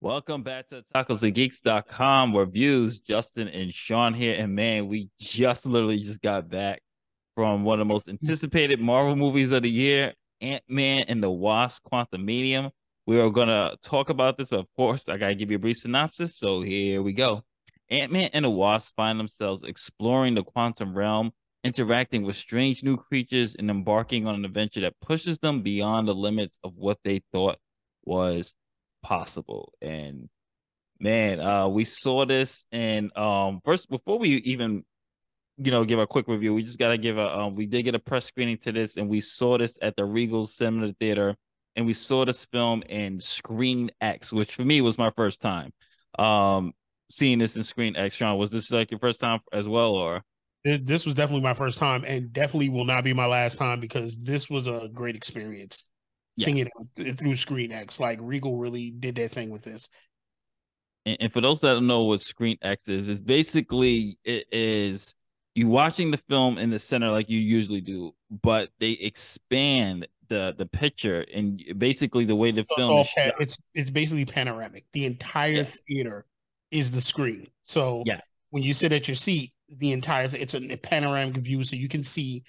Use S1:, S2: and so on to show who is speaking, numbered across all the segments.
S1: Welcome back to tacosandgeeks.com reviews. Justin and Sean here. And man, we just literally just got back from one of the most anticipated Marvel movies of the year, Ant-Man and the Wasp: Quantumania. We are going to talk about this, but of course, I got to give you a brief synopsis. So here we go. Ant-Man and the Wasp find themselves exploring the quantum realm, interacting with strange new creatures, and embarking on an adventure that pushes them beyond the limits of what they thought was possible. And man, we saw this, and first, before we even give a quick review, we just gotta give a we did get a press screening to this, and we saw this at the Regal Cinema Theater, and we saw this film in Screen X, which for me was my first time seeing this in Screen X. Sean, was this like your first time as well, or?
S2: This was definitely my first time and definitely will not be my last time because this was a great experience
S1: Yeah.
S2: seeing it through Screen X. Like Regal really did their thing with this.
S1: And for those that don't know what Screen X is basically it is you watching the film in the center like you usually do, but they expand the picture, and basically the way the
S2: So
S1: film is shot.
S2: it's basically panoramic. The entire
S1: Yeah,
S2: theater is the screen. So
S1: yeah,
S2: when you sit at your seat, the entire it's a panoramic view, so you can see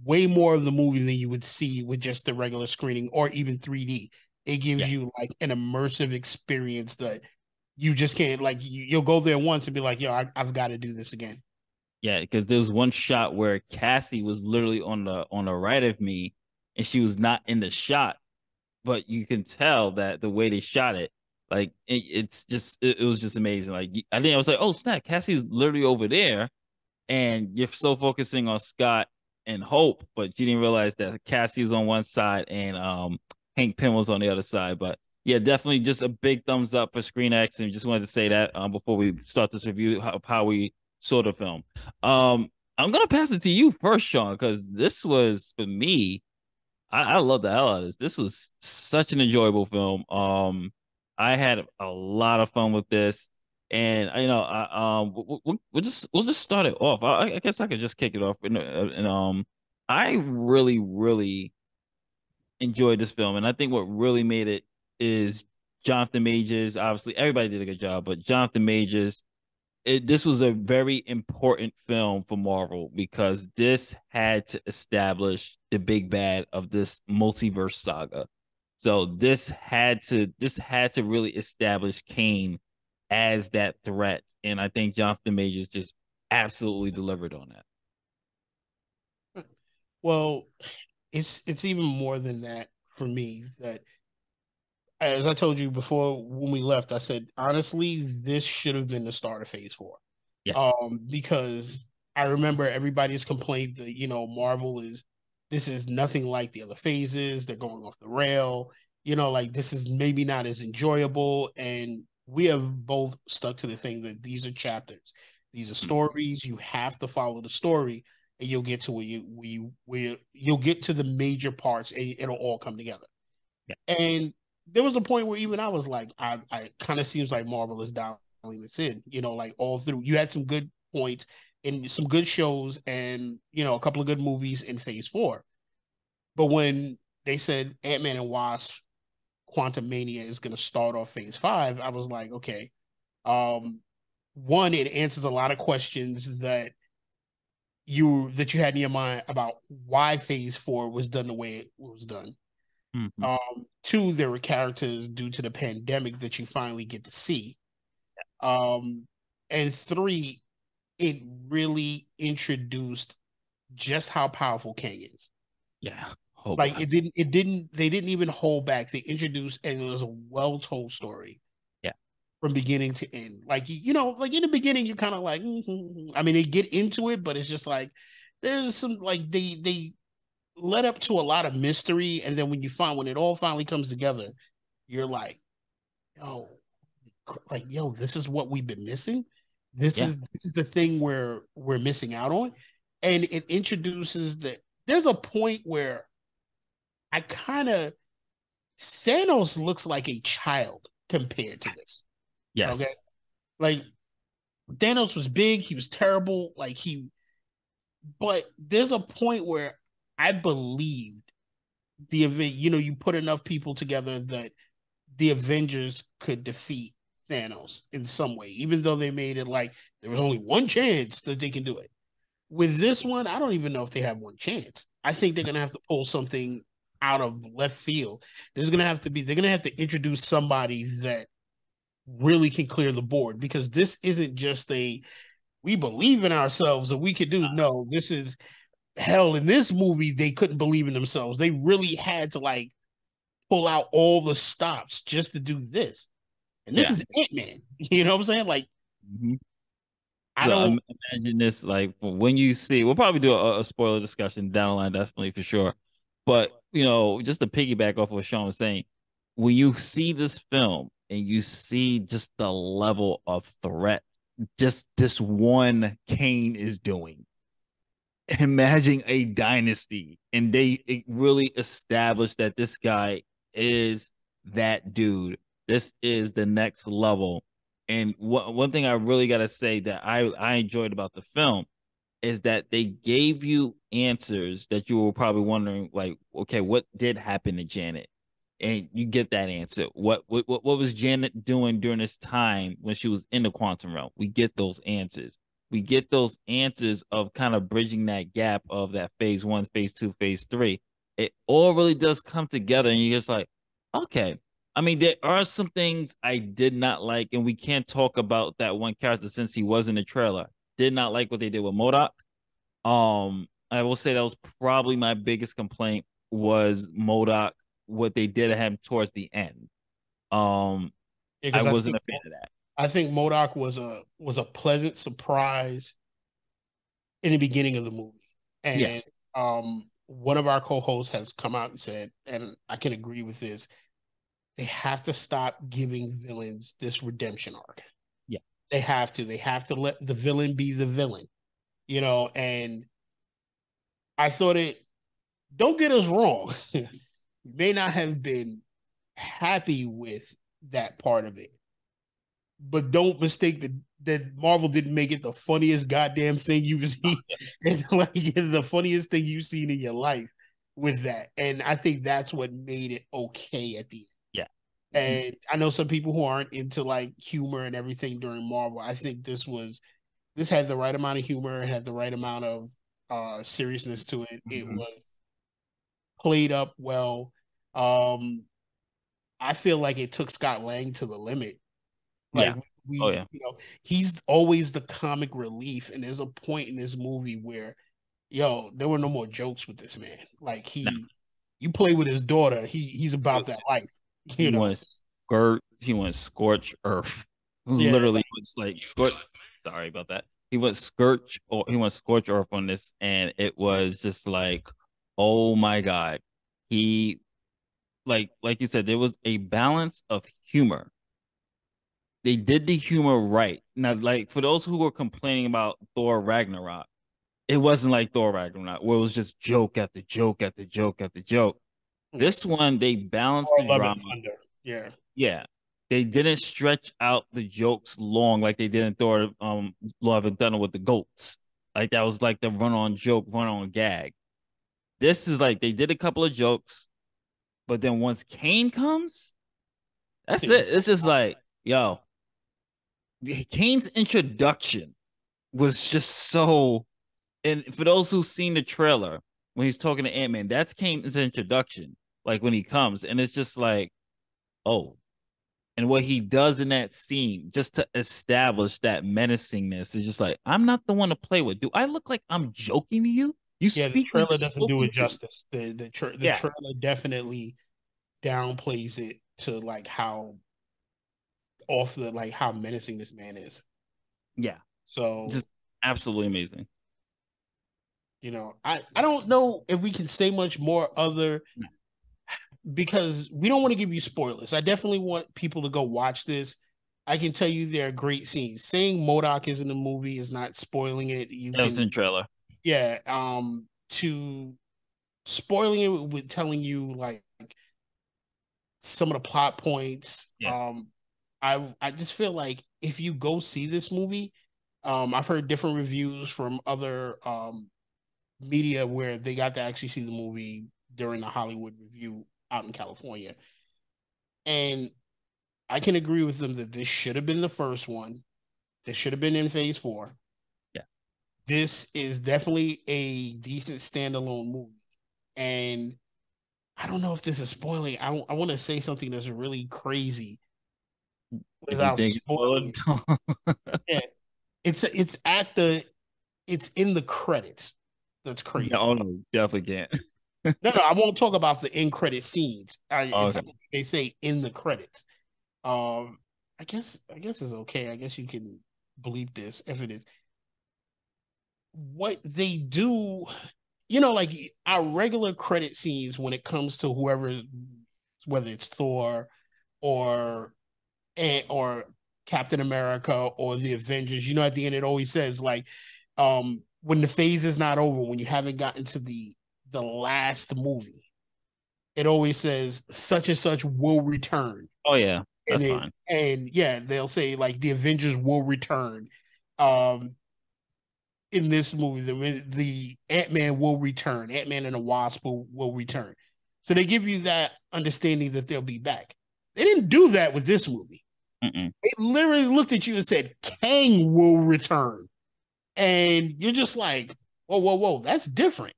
S2: way more of the movie than you would see with just the regular screening or even 3D. It gives
S1: yeah,
S2: you like an immersive experience that you just can't like you'll go there once and be like, yo, I've got to do this again.
S1: yeah. Because there's one shot where Cassie was literally on the right of me, and she was not in the shot, but you can tell that the way they shot it, like it was just amazing. Like I think I was like, oh snap, Cassie's literally over there, and you're so focusing on Scott and Hope, but you didn't realize that Cassie's on one side and Hank Pym was on the other side. But yeah, definitely just a big thumbs up for Screen X, and just wanted to say that before we start this review of how we saw the film. I'm gonna pass it to you first, Sean, because this was for me. I love the hell out of this. This was such an enjoyable film. I had a lot of fun with this, and we'll just start it off. I guess I could just kick it off, and I really enjoyed this film, and I think what really made it is Jonathan Majors. Obviously, everybody did a good job, but Jonathan Majors, this was a very important film for Marvel because this had to establish the big bad of this multiverse saga. So this had to really establish Kane as that threat, and I think Jonathan Majors just absolutely delivered on that.
S2: Well, it's even more than that for me. That as I told you before when we left, I said honestly, this should have been the start of Phase Four.
S1: Yeah,
S2: Because I remember everybody's complaint that Marvel is this is nothing like the other phases. They're going off the rail. Like this is maybe not as enjoyable. And we have both stuck to the thing that these are chapters, these are stories. You have to follow the story, and you'll get to where you'll get to the major parts, and it'll all come together.
S1: yeah,
S2: And there was a point where even I was like, I kind of seems like Marvel is dialing this in, like all through. You had some good points and some good shows and, a couple of good movies in Phase Four. But when they said Ant-Man and Wasp Quantumania is going to start off Phase Five, I was like, okay. Um, One, it answers a lot of questions that you had in your mind about why Phase Four was done the way it was done.
S1: mm-hmm.
S2: Two, there were characters due to the pandemic that you finally get to see. Um, and three, it really introduced just how powerful Kang is.
S1: Yeah. Oh
S2: Like
S1: god.
S2: they didn't even hold back. They introduced, and it was a well told story
S1: Yeah.
S2: from beginning to end. Like, like in the beginning, you're kind of like, I mean, they get into it, but it's just like, there's some, like, they led up to a lot of mystery. And then when it all finally comes together, you're like, yo, this is what we've been missing.
S1: Yeah.
S2: This is the thing where we're missing out on. And it introduces that there's a point where I kind of Thanos looks like a child compared to this. Okay.
S1: Yes.
S2: Like Thanos was big, he was terrible, but there's a point where I believed the event, you put enough people together that the Avengers could defeat Thanos in some way, even though they made it like there was only one chance that they can do it. With this one, I don't even know if they have one chance. I think they're gonna have to pull something out of left field. They're gonna have to introduce somebody that really can clear the board, because this isn't just a we believe in ourselves and we could do. No, this is hell. In this movie, they couldn't believe in themselves. They really had to like pull out all the stops just to do this. And this
S1: Yeah.
S2: is Ant-Man. You know what I'm saying? Like,
S1: Mm-hmm.
S2: I
S1: So
S2: don't
S1: imagine this, like when you see, we'll probably do a spoiler discussion down the line, definitely for sure. But just to piggyback off what Sean was saying, when you see this film and you see just the level of threat, just this one Kane is doing, imagine a dynasty, and it really established that this guy is that dude. This is the next level. And one thing I really got to say that I enjoyed about the film is that they gave you answers that you were probably wondering, like, okay, what did happen to Janet? And you get that answer. What was Janet doing during this time when she was in the quantum realm? We get those answers. We get those answers of kind of bridging that gap of that phase one, phase two, phase three. It all really does come together, and you're just like, okay. I mean, there are some things I did not like, and we can't talk about that one character since he was in the trailer. Did not like what they did with MODOK. I will say that was probably my biggest complaint was MODOK, what they did to him towards the end. Um, I
S2: because
S1: wasn't a fan of that.
S2: I think MODOK was a pleasant surprise in the beginning of the movie.
S1: Yeah,
S2: And one of our co-hosts has come out and said, and I can agree with this, they have to stop giving villains this redemption arc.
S1: yeah,
S2: They have to. They have to let the villain be the villain, you know. And I thought it. Don't get us wrong. May not have been happy with that part of it, but don't mistake that Marvel didn't make it the funniest goddamn thing you've seen, and like the funniest thing you've seen in your life with that. And I think that's what made it okay at the end.
S1: yeah. Mhm.
S2: And I know some people who aren't into like humor and everything during Marvel. I think this had the right amount of humor, it had the right amount of seriousness to it. It
S1: Mhm.
S2: was played up well. Um, I feel like it took Scott Lang to the limit. Like
S1: Yeah. Oh
S2: we,
S1: yeah.
S2: he's always the comic relief, and there's a point in this movie where, yo, there were no more jokes with this man. Like
S1: No.
S2: you play with his daughter, he's about that life,
S1: He
S2: you know.
S1: went skirt. He went scorch earth.
S2: Yeah,
S1: Literally
S2: like,
S1: was like scorch. Sorry about that. He went scorch, or he went scorch earth on this, and it was just like, oh my god. He like you said, there was a balance of humor. They did the humor right. Now, like for those who were complaining about Thor Ragnarok, it wasn't like Thor Ragnarok, where it was just joke after joke after joke after joke.
S2: no,
S1: This one, they balanced
S2: Thor
S1: the
S2: Love and
S1: drama.
S2: Thunder. Yeah,
S1: Yeah. They didn't stretch out the jokes long like they did in Thor Love and Thunder with the goats. Like that was like the run on joke, run on gag. This is like they did a couple of jokes, but then once Kane comes, that's it. It's just like, yo, Kane's introduction was just so. And for those who've seen the trailer, when he's talking to Ant-Man, that's Kane's introduction. Like when he comes, and it's just like, oh, and what he does in that scene just to establish that menacingness is just like, I'm not the one to play with. Do I look like I'm joking to you? You
S2: yeah. The
S1: speaking
S2: trailer
S1: this
S2: doesn't do
S1: spoken
S2: it
S1: to?
S2: justice. The
S1: Yeah,
S2: trailer definitely downplays it to like how off the like how menacing this man is.
S1: yeah,
S2: So
S1: just absolutely amazing.
S2: I don't know if we can say much more other, because we don't want to give you spoilers. I definitely want people to go watch this. I can tell you there are great scenes. Saying MODOK is in the movie is not spoiling it. You
S1: That was in
S2: can,
S1: the trailer.
S2: yeah, to spoiling it with telling you like some of the plot points.
S1: Yeah,
S2: I just feel like if you go see this movie, I've heard different reviews from other media where they got to actually see the movie during the Hollywood review out in California. And I can agree with them that this should have been the first one. This should have been in phase 4.
S1: Yeah.
S2: This is definitely a decent standalone movie. And I don't know if this is spoiling. I want to say something that's really crazy
S1: If you
S2: without
S1: think it's
S2: spoiling it.
S1: spoiled,
S2: Yeah, it's at the it's in the credits. That's
S1: yeah,
S2: crazy.
S1: oh no, definitely can't.
S2: No, I won't talk about the end credit scenes. It's
S1: Okay.
S2: they say in the credits. Um, I guess it's okay. I guess you can bleep this if it is. What they do, like our regular credit scenes when it comes to whoever, whether it's Thor or or Captain America or the Avengers. At the end it always says like, when the phase is not over, when you haven't gotten to the last movie, it always says such and such will return.
S1: Oh yeah,
S2: And
S1: that's
S2: it
S1: fine.
S2: and yeah, they'll say like the Avengers will return. Um, in this movie, the Ant-Man will return. Ant-Man and the Wasp will return. So they give you that understanding that they'll be back. They didn't do that with this movie.
S1: Mm-mm.
S2: They literally looked at you and said, Kang will return. And you're just like, whoa, whoa, whoa, that's different.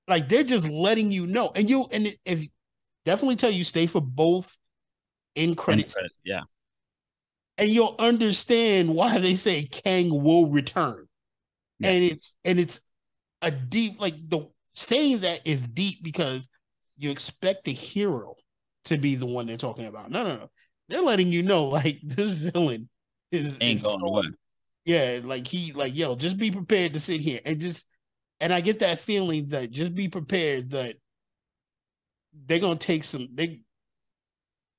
S2: Like they're just letting you know. And if definitely tell you stay for both in
S1: End
S2: credits,
S1: credits. Yeah,
S2: and you'll understand why they say Kang will return.
S1: yeah.
S2: And it's a deep, like, the saying that is deep because you expect the hero to be the one they're talking about. No, no, no. They're letting you know like this villain
S1: Ain't
S2: is
S1: going
S2: so,
S1: away.
S2: yeah, like he like, yo, just be prepared to sit here and I get that feeling that just be prepared that they're gonna take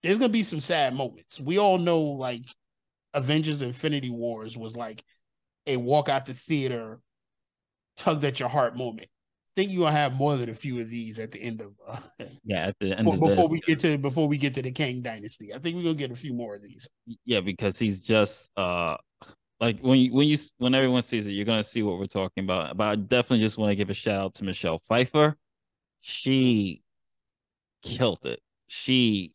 S2: there's gonna be some sad moments. We all know like Avengers Infinity Wars was like a walk out the theater, tugged at your heart moment. I think you're gonna have more than a few of these at the end of
S1: Yeah, at the end of this,
S2: before we get to the Kang Dynasty. I think we're gonna get a few more of these.
S1: yeah, because he's just like when everyone sees it, you're gonna see what we're talking about. But I definitely just want to give a shout out to Michelle Pfeiffer. She killed it. She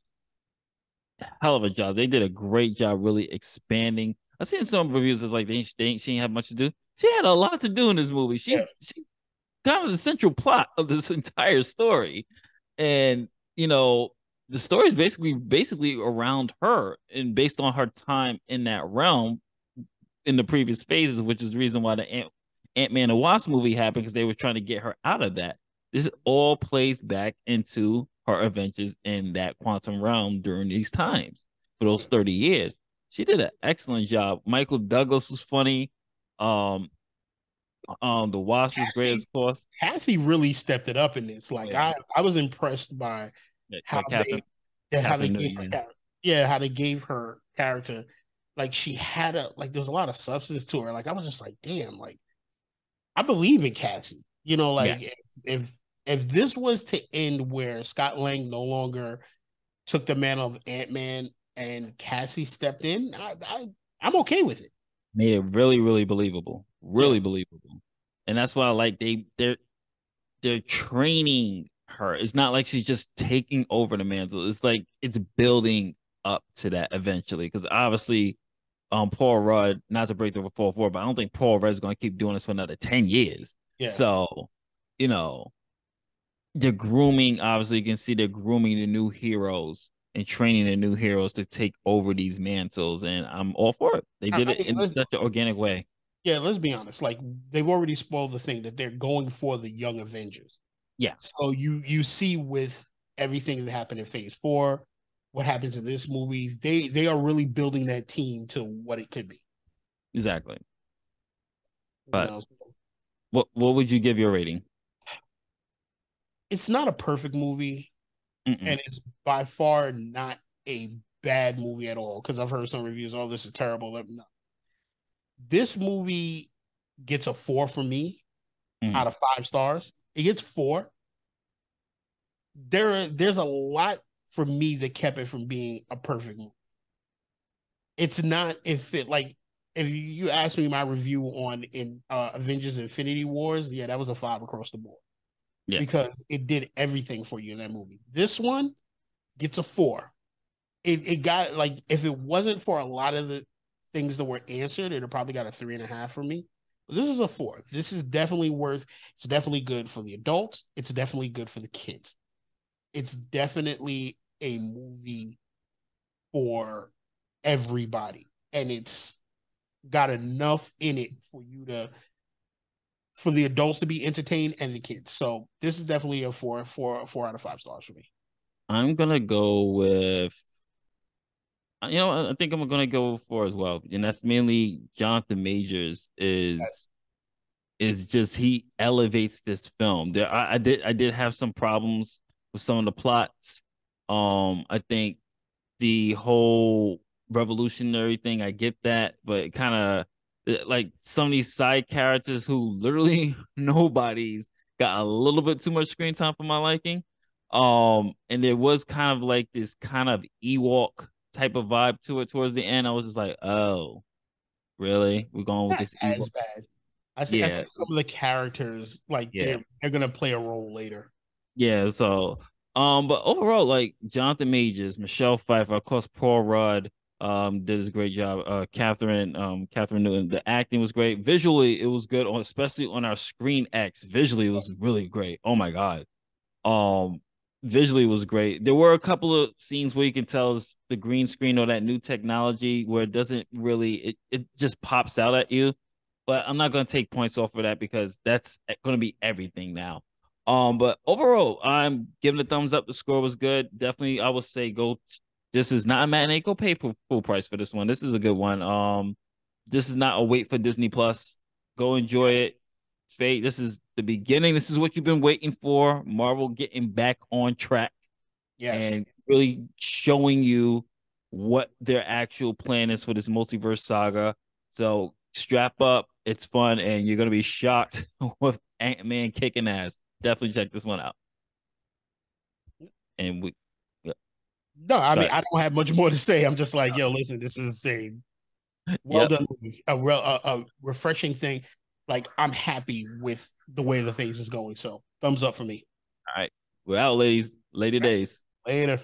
S1: hell of a job. They did a great job really expanding. I've seen some reviews that's like she ain't have much to do. She had a lot to do in this movie.
S2: Yeah,
S1: She kind of the central plot of this entire story. And the story is basically around her and based on her time in that realm in the previous phases, which is the reason why the Ant-Man and Wasp movie happened because they were trying to get her out of that. This all plays back into her adventures in that quantum realm during these times for those 30 years. She did an excellent job. Michael Douglas was funny. Um, the Wasp was great,
S2: Cassie
S1: of course.
S2: Cassie really stepped it up in this.
S1: Oh
S2: Like
S1: yeah,
S2: I was impressed by how
S1: like Captain New,
S2: gave her
S1: yeah.
S2: character. Yeah, how they gave her character. Like she had there was a lot of substance to her. Like I was just like, damn, like I believe in Cassie.
S1: Yeah,
S2: Like if if this was to end where Scott Lang no longer took the mantle of Ant-Man and Cassie stepped in, I'm okay with it.
S1: made it really, really believable,
S2: Yeah.
S1: really believable, and that's why I like they're training her. It's not like she's just taking over the mantle. It's like it's building up to that eventually. Because obviously, Paul Rudd, not to break the fourth wall, but I don't think Paul Rudd is going to keep doing this for another 10 years.
S2: Yeah.
S1: So, you know, they're grooming. Obviously, you can see they're grooming the new heroes and training the new heroes to take over these mantles, and I'm all for it. They did
S2: I
S1: it
S2: mean,
S1: in such an organic way.
S2: yeah, let's be honest. Like they've already spoiled the thing that they're going for the young Avengers.
S1: Yeah,
S2: So you see with everything that happened in Phase 4, what happens in this movie, they are really building that team to what it could be.
S1: exactly.
S2: You
S1: But
S2: know,
S1: what would you give your rating?
S2: it's not a perfect movie,
S1: Mm-mm.
S2: and it's by far not a bad movie at all. Because I've heard some reviews, oh, this is terrible. No. This movie gets a 4 from me
S1: Mm.
S2: out of 5 stars. It gets 4. There's a lot for me that kept it from being a perfect movie. It's not if it like if you ask me my review on in Avengers Infinity Wars, yeah, that was a 5 across the board
S1: Yeah.
S2: because it did everything for you in that movie. This one gets a 4 it got like if it wasn't for a lot of the things that were answered, it probably got a 3.5 from me. But this is a 4. This is definitely worth. It's definitely good for the adults. It's definitely good for the kids. It's definitely a movie for everybody, and it's got enough in it for you to for the adults to be entertained and the kids. So this is definitely a 4 out of 5 stars for me.
S1: I'm gonna go with I think I'm gonna go for as well, and that's mainly Jonathan Majors is just he elevates this film. I did have some problems with some of the plots. I think the whole revolutionary thing, I get that, but it kind of like some of these side characters who literally nobody's got a little bit too much screen time for my liking. And there was kind of like this kind of Ewok type of vibe to it towards the end. I was just like, oh, really? We're going with
S2: Not
S1: this
S2: as
S1: Ewok?
S2: bad. I
S1: Yeah,
S2: think some of the characters like
S1: yeah.
S2: they're gonna play a role later.
S1: Yeah, so but overall, like Jonathan Majors, Michelle Pfeiffer, of course, Paul Rudd did a great job. Catherine Newton, the acting was great. Visually, it was good, especially on our Screen X. Visually, it was really great. Oh my God. Um, visually it was great. There were a couple of scenes where you can tell it's the green screen or that new technology where it doesn't really it just pops out at you. But I'm not gonna take points off for that because that's gonna be everything now. But overall, I'm giving a thumbs up. The score was good. Definitely, I would say go. This is not a matinee. Go pay full price for this one. This is a good one. This is not a wait for Disney Plus. Go enjoy it. Fate, this is the beginning. This is what you've been waiting for. Marvel getting back on track
S2: Yes.
S1: and really showing you what their actual plan is for this multiverse saga. So strap up. It's fun, and you're gonna be shocked with Ant-Man kicking ass. Definitely check this one out. And we, yeah,
S2: No, I mean
S1: but
S2: I don't have much more to say. I'm just like, yo, listen, this is insane. Well
S1: yep.
S2: done movie. A refreshing thing. Like I'm happy with the way the things is going. So thumbs up for me.
S1: All right, we're out, ladies. Later days.
S2: Later.